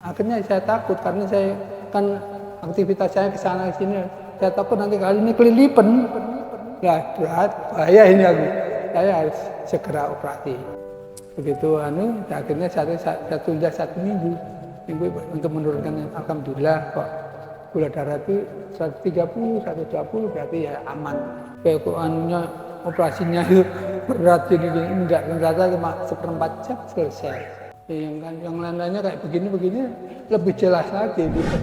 Akhirnya saya takut karena saya kan aktivitas saya ke sana ke sini. Saya takut nanti kali ini kelilipan. Ya berat, bahaya ini aku. Saya harus segera operasi. Begitu akhirnya saya tunda 1 minggu untuk menurunkan. Alhamdulillah kok gula darah itu 130, 120 berarti ya aman. Kayak operasinya itu berat gini enggak, ternyata cuma 1/4 jam selesai. Yang lain-lainnya kayak begini lebih jelas lagi gitu.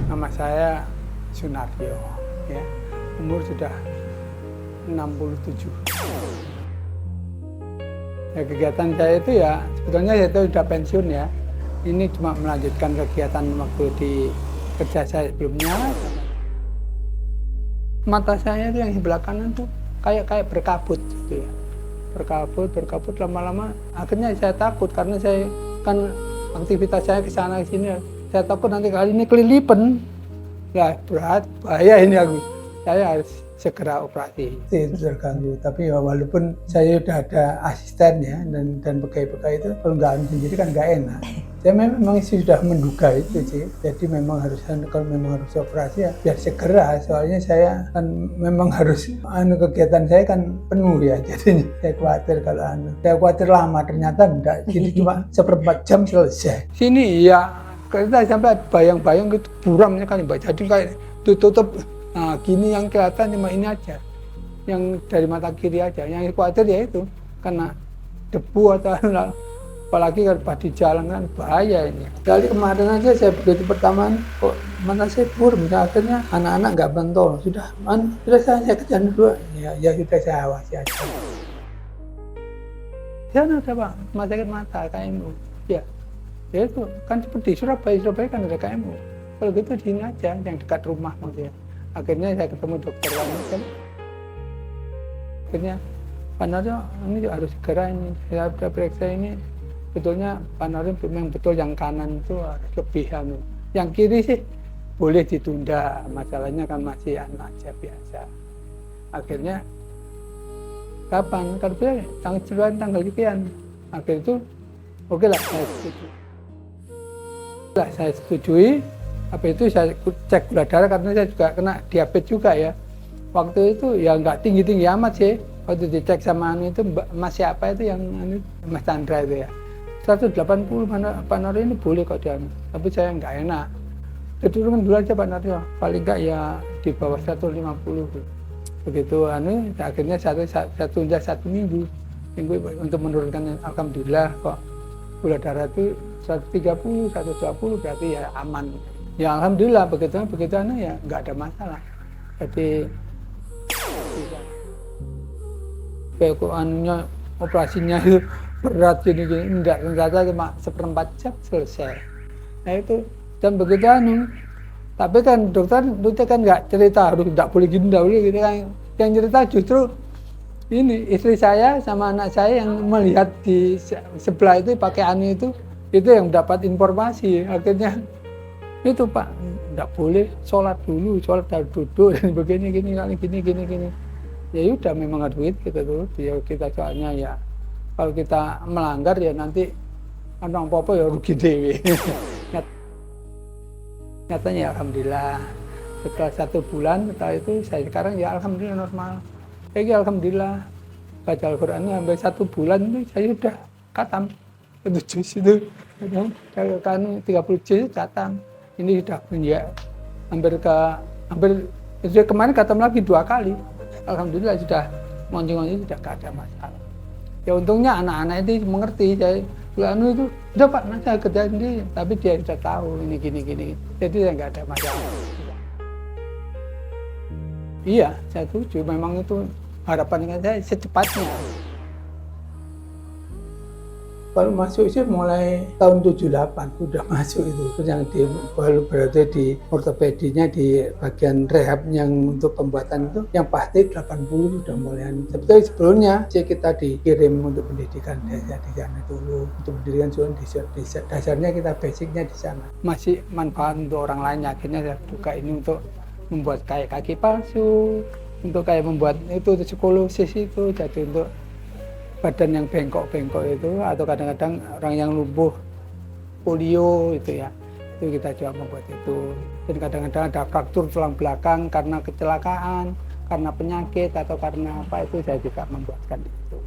Nama saya Sunaryo, ya. Umur sudah 67. Ya, kegiatan saya itu ya sebetulnya saya itu sudah pensiun ya. Ini cuma melanjutkan kegiatan waktu di kerja saya sebelumnya. Mata saya itu yang sebelah kanan tuh kayak berkabut gitu ya. Berkabut lama-lama akhirnya saya takut karena saya kan aktivitas saya ke sana ke sini. Saya takut nanti kali ini kelilipan. Ya berat, bahaya ini aku. Saya harus segera operasi. Itu terganggu, tapi ya walaupun saya sudah ada asisten ya dan pegawai-pegawai itu, kalau nggak sendiri kan nggak enak. Saya memang sudah menduga itu sih, jadi memang kalau memang harus operasi ya biar segera. Soalnya saya kan memang harus kegiatan saya kan penuh ya, jadi saya khawatir lama, ternyata enggak. Jadi cuma 1/4 jam selesai. Sini ya. Kita sampai bayang-bayang gitu buramnya kan Mbak, jadi kayak tutup. Nah gini yang kelihatan cuma ini aja, yang dari mata kiri aja. Yang khawatir ya itu karena debu atau apalagi kalau di jalan kan bahaya ini. Dari kemarin aja saya begitu pertama kok mata saya buram, akhirnya anak-anak nggak bantu, sudah saya kejar dulu. Ya sudah saya awasi aja. Ya ada Pak, rumah sakit mata KMU. Ya itu kan seperti Surabaya kan ada KMU. Kalau gitu di sini aja yang dekat rumah maksudnya. Akhirnya saya ketemu dokter lain kan. Akhirnya Pak Naryo ini harus segera ini. Saya sudah periksa ini betulnya Pak Naryo memang betul yang kanan itu lebih Yang kiri sih boleh ditunda, masalahnya kan masih aja biasa. Akhirnya kapan? Kalau tanggal sekian. Akhir itu oke lah saya setuju. Saya setujui, apa itu saya cek gula darah karena saya juga kena diabetes juga ya. Waktu itu ya nggak tinggi-tinggi amat sih. Waktu dicek sama itu Mas siapa itu yang Mas Chandra itu ya. 180 Pak Naryo ini boleh kok dia. Tapi saya nggak enak. Turunkan dulu aja Pak Naryo. Paling nggak ya di bawah 150. Begitu akhirnya saya tunda 1 minggu untuk menurunkan. Alhamdulillah kok gula darah itu 130, 120 berarti ya aman. Ya alhamdulillah begitu ya nggak ada masalah. Jadi kayak operasinya itu berat gini enggak, ternyata cuma 1/4 jam selesai. Nah itu dan begitu tapi kan dokter kan nggak cerita harus nggak boleh gini gitu kan. Yang cerita justru ini istri saya sama anak saya yang melihat di sebelah itu pakai itu yang dapat informasi. Akhirnya itu Pak nggak boleh sholat harus duduk dan begini gini. Ya udah memang harus gitu tuh. Ya kita soalnya ya kalau kita melanggar ya nanti apa ya rugi dewe. Nyatanya alhamdulillah setelah 1 bulan setelah itu saya sekarang ya alhamdulillah normal. Alhamdulillah baca Al-Quran sampai 1 bulan itu saya sudah khatam 1 juz itu. Kan 30 juz khatam. Ini sudah ya hampir kemarin khatam lagi 2 kali. alhamdulillah sudah monci-monci sudah gak ada masalah. Ya untungnya anak-anak itu mengerti. Saya bilang itu udah Pak, nanti saya kerjain sendiri, tapi dia sudah tahu ini gini, jadi saya nggak ada masalah. Iya, saya setuju. Memang itu harapan saya secepatnya. Kalau masuk sih mulai tahun 78 sudah masuk itu. Terus yang baru berada di ortopedinya di bagian rehab yang untuk pembuatan itu yang pasti 80 sudah mulai. Sebetulnya sih kita dikirim untuk pendidikan dasar di sana dulu. Untuk pendidikan dasarnya kita basicnya di sana. Masih manfaat untuk orang lain, akhirnya saya buka ini untuk membuat kayak kaki palsu, untuk kayak membuat itu psikolosis itu, jadi untuk badan yang bengkok-bengkok itu, atau kadang-kadang orang yang lumpuh polio itu ya, itu kita coba membuat itu. Dan kadang-kadang ada fraktur tulang belakang karena kecelakaan, karena penyakit atau karena apa, itu saya juga membuatkan itu.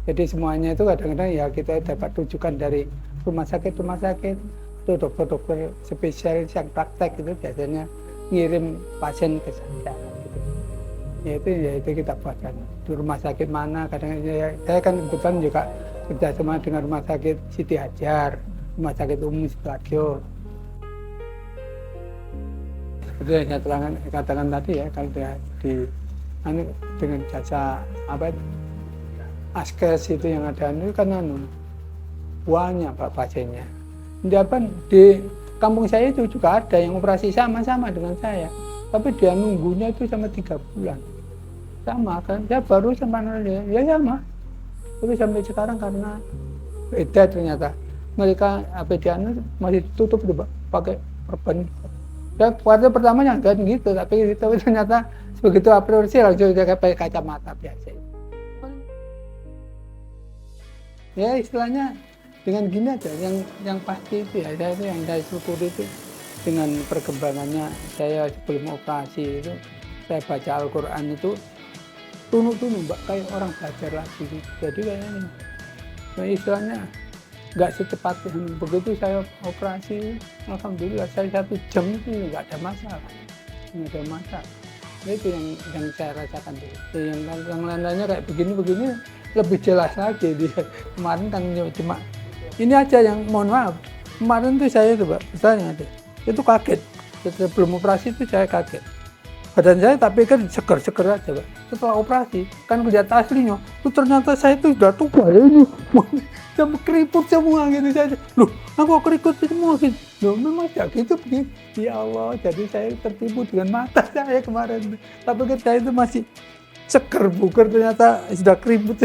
Jadi semuanya itu kadang-kadang ya kita dapat rujukan dari rumah sakit itu dokter-dokter spesialis yang praktek itu biasanya ngirim pasien ke saya. Ya itu kita buatkan di rumah sakit mana. Kadang-kadang saya kan kebetulan juga kerjasama dengan rumah sakit Siti Hajar, rumah sakit umum Sidoarjo. Seperti yang saya katakan tadi ya, kalau dengan jasa apa askes itu yang ada itu kan banyak Pak pasiennya. Di kampung saya itu juga ada yang operasi sama-sama dengan saya, tapi dia nunggunya itu sama 3 bulan. Sama kan, saya baru sama ya sama. Tapi sampai sekarang karena beda ternyata. Mereka APD masih tutup pakai perban. Ya kuartal pertamanya enggak gitu, tapi ternyata begitu operasi langsung pakai kacamata biasa. Ya istilahnya dengan gini aja, yang pasti itu ya, saya itu yang saya syukuri itu dengan perkembangannya. Saya sebelum operasi itu saya baca Al-Quran itu tunu-tunu Mbak, kayak orang belajar lagi gitu. Jadi kayaknya istilahnya nggak secepat begitu saya operasi, alhamdulillah saya 1 jam itu nggak ada masalah. Itu yang saya rasakan dulu. Yang lain-lainnya kayak begini lebih jelas lagi. Kemarin kan cuma ini aja yang mohon maaf, kemarin tuh saya coba misalnya itu kaget. Sebelum operasi itu saya kaget. Badan saya tapi kan seger aja Pak. Setelah operasi kan kelihatan aslinya itu ternyata saya itu sudah tua ya ini sampai keriput semua gitu saja. Loh aku keriput semua gitu. Loh memang ya gitu begini. Ya Allah, jadi saya tertipu dengan mata saya kemarin. Tapi kan saya itu masih seger bugar, ternyata sudah keriput.